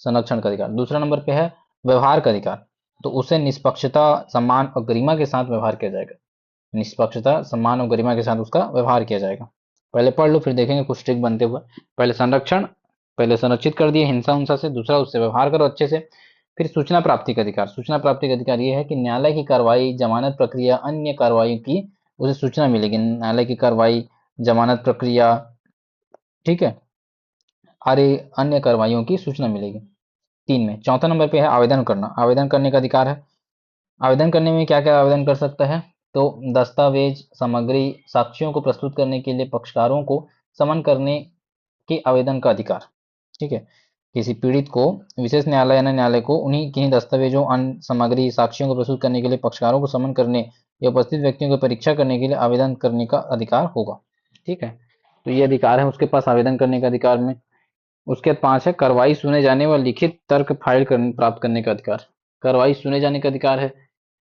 संरक्षण का अधिकार। दूसरा नंबर पे है व्यवहार का अधिकार। तो उसे निष्पक्षता, सम्मान और गरिमा के साथ व्यवहार किया जाएगा, निष्पक्षता, सम्मान और गरिमा के साथ उसका व्यवहार किया जाएगा। पहले पढ़ लो फिर देखेंगे कुछ ट्रिक बनते हुए। पहले संरक्षण, पहले संरक्षित कर दिए हिंसा उंसा से, दूसरा उससे व्यवहार करो अच्छे से। फिर सूचना प्राप्ति का अधिकार, सूचना प्राप्ति का अधिकार ये है कि न्यायालय की कार्रवाई, जमानत प्रक्रिया, अन्य कार्रवाई की उसे सूचना मिलेगी, न्यायालय की कार्रवाई, जमानत प्रक्रिया, ठीक है, अरे अन्य कार्रवाइयों की सूचना मिलेगी। 3 में। चौथा नंबर पे है आवेदन करना, आवेदन करने का अधिकार है। आवेदन करने में क्या क्या आवेदन कर सकता है, तो दस्तावेज, सामग्री, साक्ष्यों को प्रस्तुत करने के लिए पक्षकारों को समन करने के आवेदन का अधिकार, ठीक है। किसी पीड़ित को विशेष न्यायालय या न्यायालय को उन्हीं किन्हीं दस्तावेजों, अन्य सामग्री, साक्ष्यों को प्रस्तुत करने के लिए पक्षकारों को समन करने या उपस्थित व्यक्तियों की परीक्षा करने के लिए आवेदन करने का अधिकार होगा, ठीक है। तो ये अधिकार है उसके पास आवेदन करने का अधिकार में। उसके बाद 5 है कार्रवाई सुने जाने व लिखित तर्क फाइल प्राप्त करने का अधिकार। कार्रवाई सुने जाने का अधिकार है,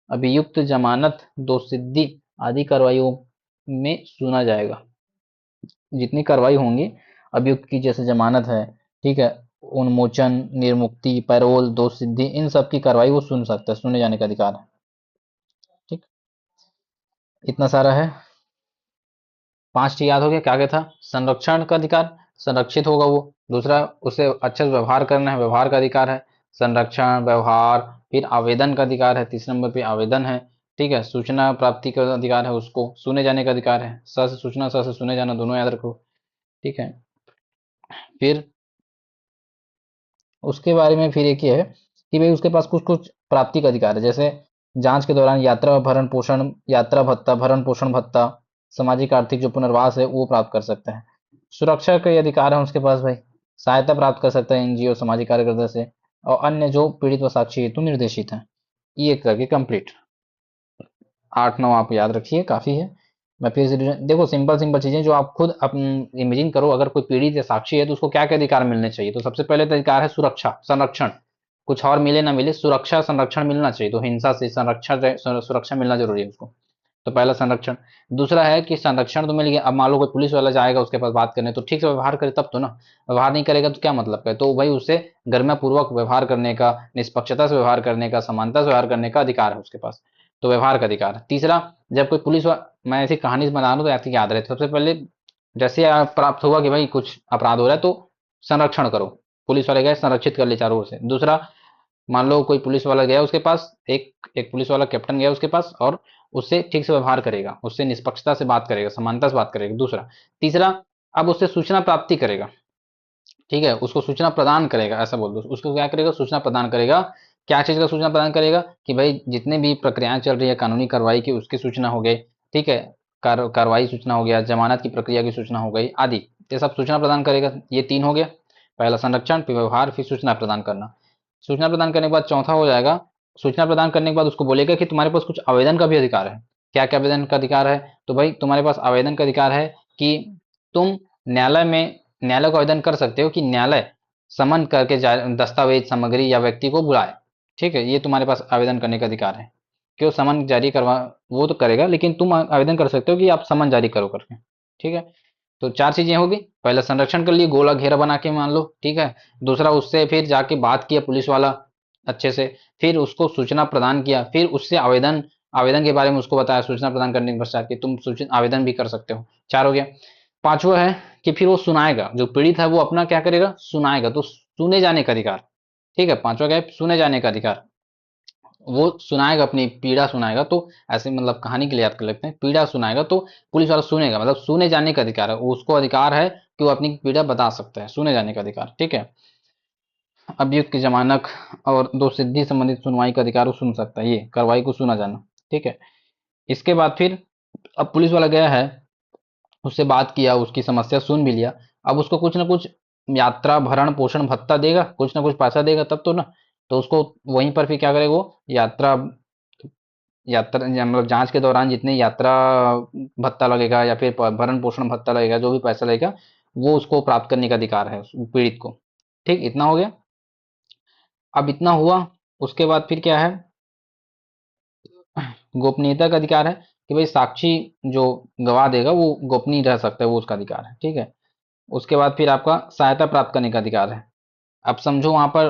अभियुक्त, जमानत, दोषसिद्धि आदि कार्रवाइयों में सुना जाएगा। जितनी कार्रवाई होंगी अभियुक्त की, जैसे जमानत है, ठीक है, उन्मोचन, निर्मुक्ति, पैरोल, दोषसिद्धि, इन सब की कार्रवाई वो सुन सकता है, सुने जाने का अधिकार है, ठीक। इतना सारा है। 5 याद हो गया, क्या क्या था, संरक्षण का अधिकार, संरक्षित होगा वो। दूसरा, उसे अच्छे से व्यवहार करना है, व्यवहार का अधिकार है, संरक्षण, व्यवहार। फिर आवेदन का अधिकार है, तीसरे नंबर पे आवेदन है, ठीक है। सूचना प्राप्ति का अधिकार है, उसको सुने जाने का अधिकार है, स से सूचना, स से सुने जाना, दोनों याद रखो, ठीक है। फिर उसके बारे में फिर एक ये है कि भाई उसके पास कुछ कुछ प्राप्ति का अधिकार है, जैसे जांच के दौरान यात्रा भरण पोषण, यात्रा भत्ता, भरण पोषण भत्ता, सामाजिक आर्थिक जो पुनर्वास है वो प्राप्त कर सकता है। सुरक्षा के अधिकार है उसके पास भाई, सहायता प्राप्त कर सकता है एनजीओ, सामाजिक कार्यकर्ता से, और अन्य जो पीड़ित व साक्षी हेतु निर्देशित है। ये करके कंप्लीट 8-9 आप याद रखिए, काफी है। मैं फिर से देखो, सिंपल सिंपल चीजें जो आप खुद इमेजिन करो, अगर कोई पीड़ित या साक्षी है तो उसको क्या क्या अधिकार मिलने चाहिए। तो सबसे पहले तो अधिकार है सुरक्षा, संरक्षण, कुछ और मिले ना मिले, सुरक्षा संरक्षण मिलना चाहिए। तो हिंसा से संरक्षण, सुरक्षा मिलना जरूरी है उसको। तो पहला संरक्षण। दूसरा है कि संरक्षण तो मिल गया, अब मान लो कोई पुलिस वाला जाएगा उसके पास बात करने, तो ठीक से व्यवहार करे तब तो ना, व्यवहार नहीं करेगा तो क्या मतलब है। तो भाई उसे गरिमा पूर्वक व्यवहार करने का, निष्पक्षता से व्यवहार करने का, समानता से व्यवहार करने का अधिकार है उसके पास। तो व्यवहार का अधिकार। तीसरा, जब कोई मैं ऐसी कहानी बना रहा हूँ तो ऐसी याद रहे, तो सबसे पहले जैसे प्राप्त हुआ कि भाई कुछ अपराध हो रहा है तो संरक्षण करो, पुलिस वाले गए संरक्षित कर ले चारों ओर से। दूसरा, मान लो कोई पुलिस वाला गया उसके पास, एक एक पुलिस वाला कैप्टन गया उसके पास और उससे ठीक से व्यवहार करेगा, उससे निष्पक्षता से बात करेगा, समानता से बात करेगा। दूसरा, तीसरा, अब उससे सूचना प्राप्ति करेगा, ठीक है, उसको सूचना प्रदान करेगा, ऐसा बोल दो, उसको क्या करेगा, सूचना प्रदान करेगा। क्या चीज का सूचना प्रदान करेगा, कि भाई जितने भी प्रक्रियाएं चल रही है कानूनी कार्रवाई की, उसकी सूचना हो गई, ठीक है, कार्रवाई सूचना हो गया, जमानत की प्रक्रिया की सूचना हो गई आदि, ये सब सूचना प्रदान करेगा। ये 3 हो गया, पहला संरक्षण, फिर व्यवहार, फिर सूचना प्रदान करना। सूचना प्रदान करने के बाद चौथा हो जाएगा, सूचना प्रदान करने के बाद उसको बोलेगा कि तुम्हारे पास कुछ आवेदन का भी अधिकार है। क्या क्या आवेदन का अधिकार है, तो भाई तुम्हारे पास आवेदन का अधिकार है कि तुम न्यायालय में, न्यायालय को आवेदन कर सकते हो कि न्यायालय समन करके दस्तावेज, सामग्री या व्यक्ति को बुलाए, ठीक है, ये तुम्हारे पास आवेदन करने का अधिकार है। कि वो समन जारी करवा, वो तो करेगा, लेकिन तुम आवेदन कर सकते हो कि आप समन जारी करो करके। ठीक है, तो चार चीजें होगी। पहले संरक्षण कर लिए, गोला घेरा बना के मान लो, ठीक है। दूसरा, उससे फिर जाके बात किया पुलिस वाला अच्छे से, फिर उसको सूचना प्रदान किया, फिर उससे आवेदन आवेदन के बारे में उसको बताया सूचना प्रदान करने के पश्चात कि तुम सूचना आवेदन भी कर सकते हो। चार हो गया। पांचवा है कि फिर वो सुनाएगा, जो पीड़ित है वो अपना क्या करेगा, सुनाएगा, तो सुने जाने का अधिकार। ठीक है, पांचवा क्या है, सुने जाने का अधिकार। वो सुनाएगा, अपनी पीड़ा सुनाएगा, तो ऐसे मतलब कहानी के लिए याद कर लेते हैं, पीड़ा सुनाएगा तो पुलिस वाला सुनेगा, मतलब सुने जाने का अधिकार है, उसको अधिकार है कि वो अपनी पीड़ा बता सकता है, सुने जाने का अधिकार। ठीक है, अभियुक्त की जमानत और दो सिद्धि संबंधित सुनवाई का अधिकार वो सुन सकता है, ये कार्रवाई को सुना जाना। ठीक है, इसके बाद फिर अब पुलिस वाला गया है, उससे बात किया, उसकी समस्या सुन भी लिया, अब उसको कुछ ना कुछ यात्रा भरण पोषण भत्ता देगा, कुछ ना कुछ पैसा देगा तब तो ना। तो उसको वहीं पर फिर क्या करेगा, वो यात्रा यात्रा मतलब जांच के दौरान जितने यात्रा भत्ता लगेगा या फिर भरण पोषण भत्ता लगेगा, जो भी पैसा लगेगा, वो उसको प्राप्त करने का अधिकार है पीड़ित को। ठीक, इतना हो गया। अब इतना हुआ, उसके बाद फिर क्या है, गोपनीयता का अधिकार है कि भाई साक्षी जो गवाह देगा वो गोपनीय रह सकता है, वो उसका अधिकार है। ठीक है, उसके बाद फिर आपका सहायता प्राप्त करने का अधिकार है। अब समझो वहां पर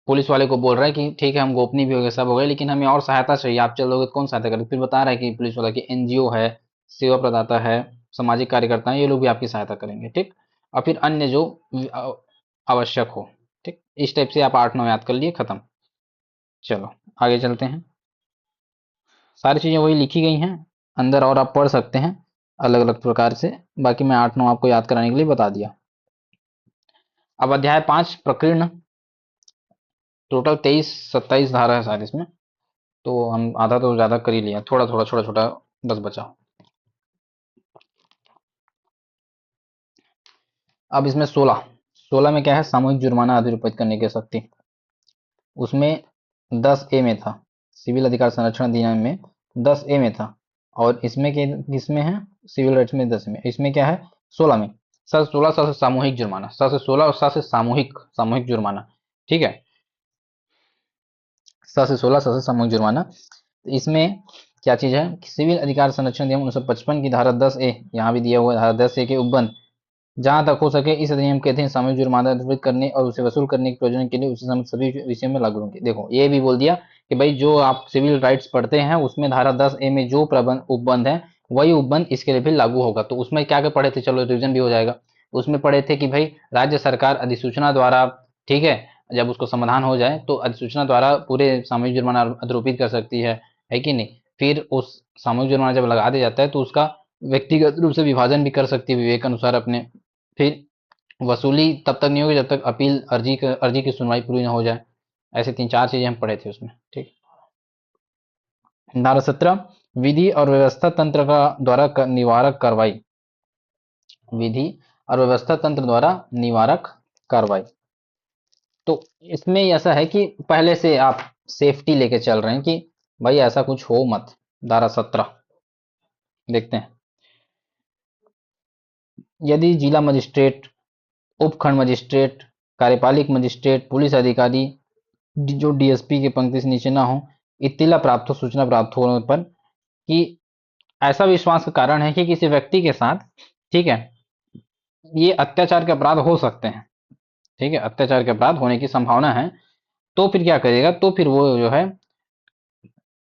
पुलिस वाले को बोल रहा है कि ठीक है हम गोपनीय भी हो गए, सब हो गए, लेकिन हमें और सहायता चाहिए, आप चलोगे तो कौन सहायता करेगा, फिर बता रहा है कि पुलिस वाला की एनजीओ है, सेवा प्रदाता है, सामाजिक कार्यकर्ता है, ये लोग भी आपकी सहायता करेंगे। ठीक, और फिर अन्य जो आवश्यक हो। ठीक, इस टाइप से आप 8 9 याद कर लिए, खत्म। चलो आगे चलते हैं। सारी चीजें वही लिखी गई हैं अंदर, और आप पढ़ सकते हैं अलग अलग प्रकार से। बाकी मैं 8 9 आपको याद कराने के लिए बता दिया। अब अध्याय 5 प्रकीर्ण, टोटल 23 27 धारा है शायद इसमें, तो हम आधा तो ज्यादा कर ही लिया, थोड़ा थोड़ा छोटा छोटा बस बचा। अब इसमें 16 में क्या है, सामूहिक जुर्माना अधिरूपित करने की शक्ति। उसमें 10A में था, सिविल अधिकार संरक्षण अधिनियम में 10A में था, और इसमें किसमें है, सिविल राइट्स में 10 में, इसमें क्या है 16 में। 16 से सामूहिक जुर्माना, 16 और 7 से सामूहिक सामूहिक जुर्माना। ठीक है, 7 से 16 से सामूहिक जुर्माना। तो इसमें क्या चीज है, सिविल अधिकार संरक्षण अधिनियम 1955 की धारा 10A, यहाँ भी दिया हुआ है धारा 10A के उपबंध, जहां तक हो सके इस अधिनियम के अधीन सामूहिक जुर्माना निर्धारित करने और उसे वसूल करने के प्रयोजन के लिए उसे संबंधित सभी विषयों में लागू होंगे। देखो ये भी बोल दिया कि भाई जो आप सिविल राइट्स पढ़ते हैं उसमें धारा 10A में जो प्रबंध उपबंध है, वही उपबंध इसके लिए भी लागू होगा। तो उसमें क्या क्या पढ़े थे, चलो रिविजन भी हो जाएगा। उसमें पढ़े थे कि भाई राज्य सरकार अधिसूचना द्वारा, ठीक है, जब उसको समाधान हो जाए तो अधिसूचना द्वारा पूरे सामूहिक जुर्माना आरोपित कर सकती है कि नहीं। फिर उस सामूहिक जुर्माना जब लगा दिया जाता है तो उसका व्यक्तिगत रूप से विभाजन भी कर सकती है विवेक अनुसार अपने। फिर वसूली तब तक नहीं होगी जब तक अपील अर्जी की सुनवाई पूरी ना हो जाए। ऐसे 3 4 चीजें हम पढ़े थे उसमें। ठीक, धारा 17 विधि और व्यवस्था तंत्र का द्वारा निवारक कार्रवाई, विधि और व्यवस्था तंत्र द्वारा निवारक कार्रवाई। तो इसमें ऐसा है कि पहले से आप सेफ्टी लेके चल रहे हैं कि भाई ऐसा कुछ हो मत। धारा 17 देखते हैं, यदि जिला मजिस्ट्रेट, उपखंड मजिस्ट्रेट, कार्यपालिक मजिस्ट्रेट, पुलिस अधिकारी जो डीएसपी के पंक्ति से नीचे ना हो, इत्तिला प्राप्त हो, सूचना प्राप्त होने पर कि ऐसा विश्वास का कारण है कि किसी व्यक्ति के साथ, ठीक है, ये अत्याचार के अपराध हो सकते हैं, ठीक है, अत्याचार के अपराध होने की संभावना है, तो फिर क्या करेगा, तो फिर वो जो है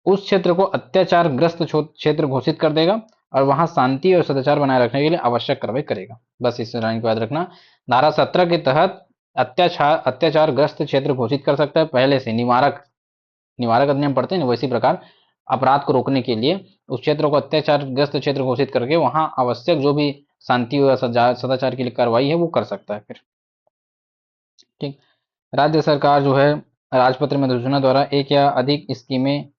उस क्षेत्र को अत्याचार ग्रस्त क्षेत्र घोषित कर देगा और वहां शांति और सदाचार बनाए रखने के लिए आवश्यक कार्रवाई करेगा। बस इस लाइन को याद रखना। धारा 17 के तहत अत्याचार ग्रस्त क्षेत्र घोषित कर सकता है पहले से, निवारक निवारक अधिनियम पढ़ते हैं ना, वैसी प्रकार अपराध को रोकने के लिए उस क्षेत्र को अत्याचार ग्रस्त क्षेत्र घोषित करके वहां आवश्यक जो भी शांति या सदाचार के लिए कार्रवाई है वो कर सकता है फिर। ठीक, राज्य सरकार जो है राजपत्र में अधिसूचना द्वारा एक या अधिक स्कीमें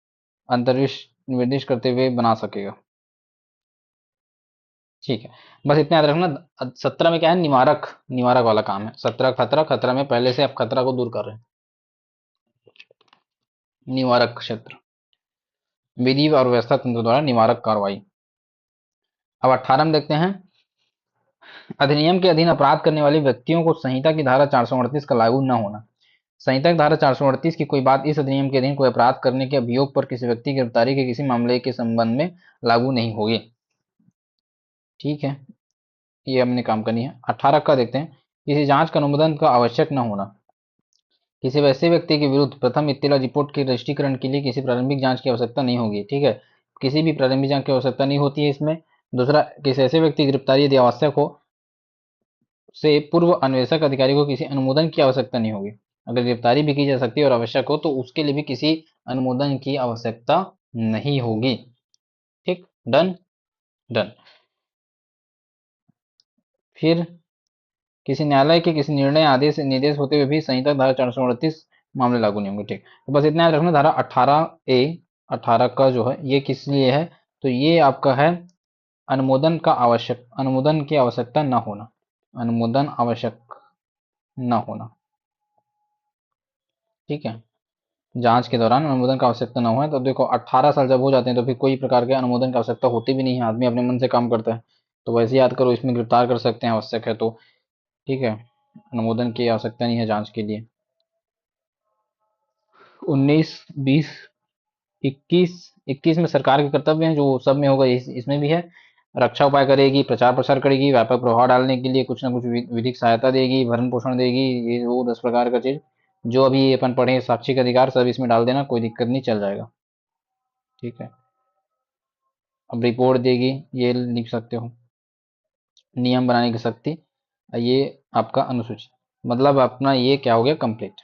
निर्दिष्ट करते हुए बना सकेगा। ठीक है, बस इतना याद रखना। 17 में क्या है, निवारक निवारक वाला काम है। 17 खतरा, खतरा में पहले से आप खतरा को दूर कर रहे हैं, निवारक क्षेत्र, विधि और व्यवस्था तंत्र द्वारा निवारक कार्रवाई। अब 18 में देखते हैं, अधिनियम के अधीन अपराध करने वाले व्यक्तियों को संहिता की धारा 438 का लागू न होना। संहिता की धारा 438 की कोई बात इस अधिनियम के अधीन कोई अपराध करने के अभियोग पर किसी व्यक्ति की गिरफ्तारी के किसी मामले के संबंध में लागू नहीं होगी। ठीक है, ये हमने काम करनी है। 18 का देखते हैं, किसी जांच का अनुमोदन का आवश्यक न होना। किसी वैसे व्यक्ति के विरुद्ध प्रथम इत्तला रिपोर्ट के रजिस्ट्रीकरण के लिए किसी प्रारंभिक जांच की आवश्यकता नहीं होगी। ठीक है, किसी भी प्रारंभिक जांच की आवश्यकता नहीं होती है इसमें। दूसरा, किसी ऐसे व्यक्ति की गिरफ्तारी यदि आवश्यक हो से पूर्व अन्वेषक अधिकारी को किसी अनुमोदन की आवश्यकता नहीं होगी। अगर गिरफ्तारी भी की जा सकती है और आवश्यक हो तो उसके लिए भी किसी अनुमोदन की आवश्यकता नहीं होगी। ठीक, डन डन। फिर किसी न्यायालय के किसी निर्णय आदेश निर्देश होते हुए भी संहिता धारा 438 मामले लागू नहीं होंगे। ठीक, तो बस इतना याद रखना। धारा 18A 18 का जो है ये किस लिए है, तो ये आपका है अनुमोदन की आवश्यकता न होना, अनुमोदन आवश्यक न होना। ठीक है, जांच के दौरान अनुमोदन का आवश्यकता न हो। तो देखो 18 साल जब हो जाते हैं तो फिर कोई प्रकार के अनुमोदन की आवश्यकता होती भी नहीं है, आदमी अपने मन से काम करता है। तो वैसे याद करो, इसमें गिरफ्तार कर सकते हैं आवश्यक है तो। ठीक है, अनुमोदन की आवश्यकता नहीं है जांच के लिए। 19, 20, 21, 21 में सरकार के कर्तव्य हैं जो सब में होगा, इसमें भी है। रक्षा उपाय करेगी, प्रचार प्रसार करेगी, व्यापक प्रभाव डालने के लिए कुछ ना कुछ विधिक सहायता देगी, भरण पोषण देगी, ये वो 10 प्रकार का चीज जो अभी अपन पढ़े, साक्षी का अधिकार सब इसमें डाल देना, कोई दिक्कत नहीं, चल जाएगा। ठीक है, अब रिपोर्ट देगी, ये लिख सकते हो। नियम बनाने की शक्ति, ये आपका अनुसूची, मतलब अपना ये क्या हो गया, कंप्लीट।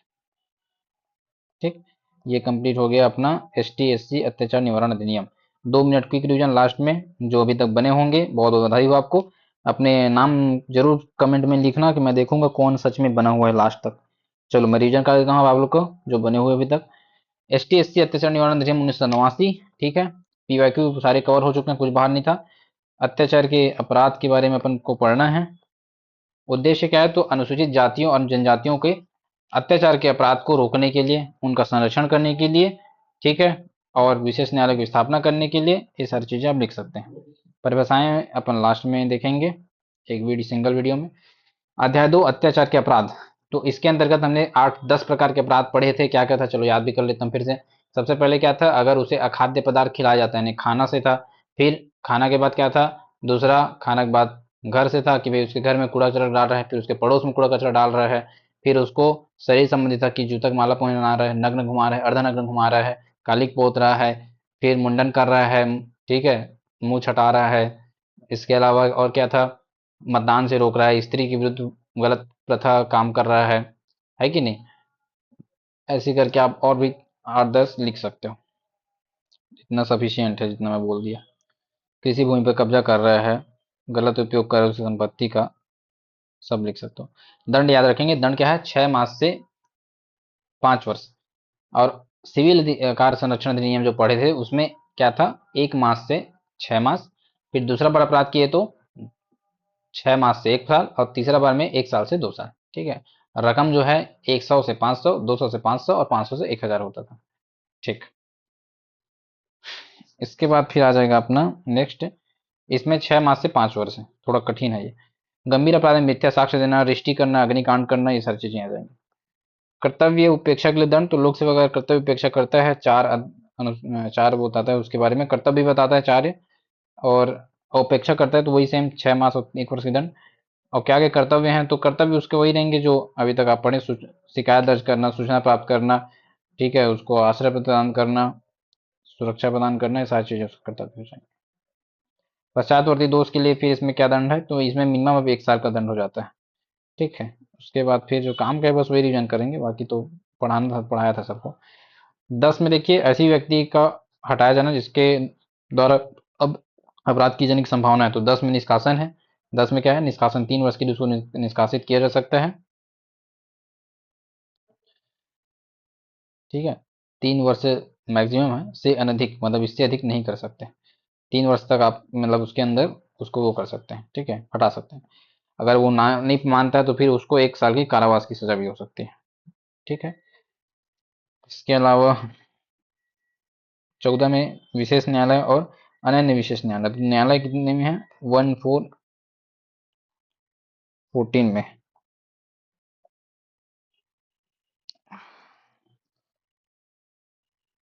ठीक, ये कंप्लीट हो गया अपना ST/SC अत्याचार निवारण अधिनियम। 2 मिनट क्विक रिवीजन लास्ट में, जो अभी तक बने होंगे बहुत बहुत बधाई हो आपको। अपने नाम जरूर कमेंट में लिखना कि मैं देखूंगा कौन सच में बना हुआ है लास्ट तक। चलो मैं रिवीजन कर देता हूँ आप लोग को जो बने हुए अभी तक। ST/SC अत्याचार निवारण अधिनियम 1989। ठीक है, PYQ सारे कवर हो चुके हैं, कुछ बाहर नहीं था। अत्याचार के अपराध के बारे में अपन को पढ़ना है। उद्देश्य क्या है, तो अनुसूचित जातियों और जनजातियों के अत्याचार के अपराध को रोकने के लिए, उनका संरक्षण करने के लिए, ठीक है, और विशेष न्यायालय की स्थापना करने के लिए, ये सारी चीजें आप लिख सकते हैं। परिभाषाएं अपन लास्ट में देखेंगे एक सिंगल वीडियो में। अध्याय 2 अत्याचार के अपराध। तो इसके अंतर्गत हमने 8-10 प्रकार के अपराध पढ़े थे, क्या क्या था चलो याद भी कर लेता हूँ फिर से। सबसे पहले क्या था, अगर उसे अखाद्य पदार्थ खिलाया जाता है, यानी खाना से था। फिर खाना के बाद क्या था, दूसरा खाना के बाद घर से था कि भाई उसके घर में कूड़ा कचरा डाल रहा है, फिर उसके पड़ोस में कूड़ा कचरा डाल रहा है। फिर उसको शरीर संबंधी था कि जूतक माला पहना रहा है, नग्न घुमा रहा है, अर्धनग्न घुमा रहा है, कालिक पोत रहा है, फिर मुंडन कर रहा है, ठीक है, मुंह छटा रहा है। इसके अलावा और क्या था, मतदान से रोक रहा है, स्त्री के विरुद्ध गलत प्रथा काम कर रहा है कि नहीं। ऐसे करके आप और भी 8-10 लिख सकते हो, इतना सफिशियंट है जितना मैं बोल दिया। किसी भूमि पर कब्जा कर रहा है, गलत उपयोग कर रहा है उस संपत्ति का, सब लिख सकते हो। दंड याद रखेंगे, दंड क्या है, 6 मास से 5 वर्ष। और सिविल कार्य संरक्षण अधिनियम जो पढ़े थे उसमें क्या था, 1 मास से 6 मास। फिर दूसरा बड़ा अपराध किए तो 6 मास से 1 साल, और तीसरा बार में 1 साल से 2 साल। ठीक है, रकम जो है 100 से 500, 200 से 500 और 500 से 1000 होता था। ठीक, इसके बाद फिर आ जाएगा अपना नेक्स्ट। इसमें 6 मास से 5 वर्ष है, थोड़ा कठिन है ये। गंभीर अपराध में मिथ्या साक्ष्य देना, रिष्टी करना, अग्निकांड करना, ये सारी चीजें आ जाएंगी। कर्तव्य उपेक्षा के लिए दंड, तो लोक सेवा अगर कर्तव्य उपेक्षा करता है, चार वो बताता है उसके बारे में, कर्तव्य भी बताता है 4, और उपेक्षा करता है तो वही सेम 6 मास और 1 वर्ष की दंड। और क्या क्या कर्तव्य हैं, तो कर्तव्य उसके वही रहेंगे जो अभी तक आप पढ़े, शिकायत दर्ज करना, सूचना प्राप्त करना, ठीक है, उसको आश्रय प्रदान करना, सुरक्षा प्रदान करना, ये सारी चीजें उसके कर्तव्य हो जाएंगे। पश्चातवर्ती दोष के लिए फिर इसमें क्या दंड है, तो इसमें मिनिमम अब 1 साल का दंड हो जाता है। ठीक है, उसके बाद फिर जो काम का है बस वही रिविजन करेंगे, बाकी तो पढ़ाना था, पढ़ाया था सबको। 10 में देखिए, ऐसी व्यक्ति का हटाया जाना जिसके द्वारा अब अपराध की जाने की संभावना है, तो 10 में निष्कासन है। 10 में क्या है, निष्कासन, 3 वर्ष के लिए उसको निष्कासित किया जा सकता है। ठीक है, 3 वर्ष मैक्सिमम है, से अनधिक मतलब इससे अधिक नहीं कर सकते। 3 वर्ष तक आप मतलब उसके अंदर उसको वो कर सकते हैं, ठीक है, हटा सकते हैं। अगर वो ना नहीं मानता है तो फिर उसको 1 साल की कारावास की सजा भी हो सकती है। ठीक है, इसके अलावा 14 में विशेष न्यायालय और अनन्य विशेष न्यायालय। तो न्यायालय कितने में है, 1414 में।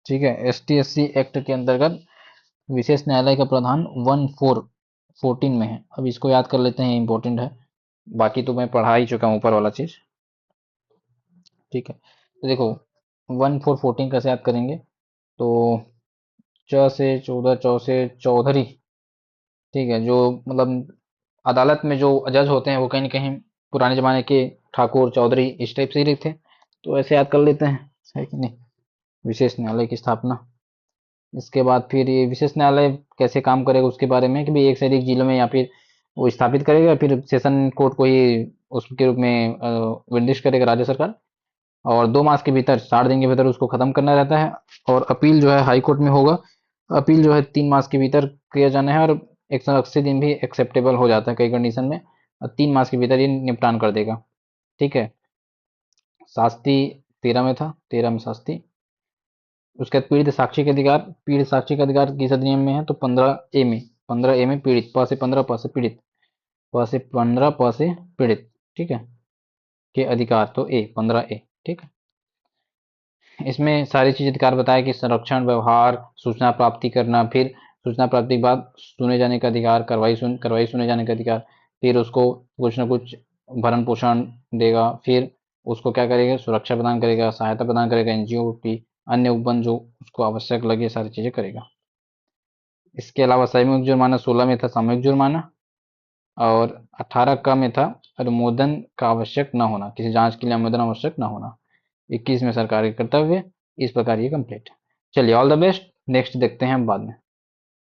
ठीक है। ST SC एक्ट के अंतर्गत विशेष न्यायालय का प्रावधान 1414 में है। अब इसको याद कर लेते हैं, इंपॉर्टेंट है। बाकी तो मैं पढ़ा ही चुका हूँ ऊपर वाला चीज। ठीक है, तो देखो 1414 कैसे याद करेंगे। तो च से 14, चौ से चौधरी। ठीक है, जो मतलब अदालत में जो जज होते हैं वो कहीं ना कहीं पुराने जमाने के ठाकुर चौधरी इस टाइप से ही थे। तो ऐसे याद कर लेते हैं, है कि नहीं। विशेष न्यायालय की स्थापना। इसके बाद फिर ये विशेष न्यायालय कैसे काम करेगा उसके बारे में, कि भाई एक से अधिक जिलों में या फिर वो स्थापित करेगा, या फिर सेशन कोर्ट को ही उसके रूप में निर्दिष्ट करेगा राज्य सरकार। और 2 मास के भीतर, 60 दिन के भीतर उसको खत्म करना रहता है। और अपील जो है हाई कोर्ट में होगा। अपील जो है 3 मास के भीतर किया जाना है, और 180 दिन भी एक्सेप्टेबल हो जाता है कई कंडीशन में। और 3 मास के भीतर ये निपटान कर देगा। ठीक है। शास्ति 13 में था, 13 में शास्ति। उसके बाद पीड़ित साक्षी के अधिकार। पीड़ित साक्षी का अधिकार किस अधिनियम में है, तो 15A में। 15A में पीड़ित, प से 15, प से पीड़ित, प से 15, प से पीड़ित। ठीक है, के अधिकार, तो 15A। ठीक है। इसमें सारी चीज अधिकार बताया कि संरक्षण, व्यवहार, सूचना प्राप्ति करना, फिर सूचना प्राप्ति के बाद सुने जाने का अधिकार, करवाई सुने जाने का अधिकार, फिर उसको कुछ ना कुछ भरण पोषण देगा, फिर उसको क्या करेगा, सुरक्षा प्रदान करेगा, सहायता प्रदान करेगा, NGO की अन्य उपबंध जो उसको आवश्यक लगे सारी चीजें करेगा। इसके अलावा सामूहिक जुर्माना 16 में था, सामूहिक जुर्माना। और 18 में था अनुमोदन का आवश्यक न होना, किसी जांच के लिए अनुमोदन आवश्यक न होना। 21 में सरकारी कर्तव्य। इस प्रकार ये कंप्लीट। चलिए, ऑल द बेस्ट। नेक्स्ट देखते हैं हम बाद में।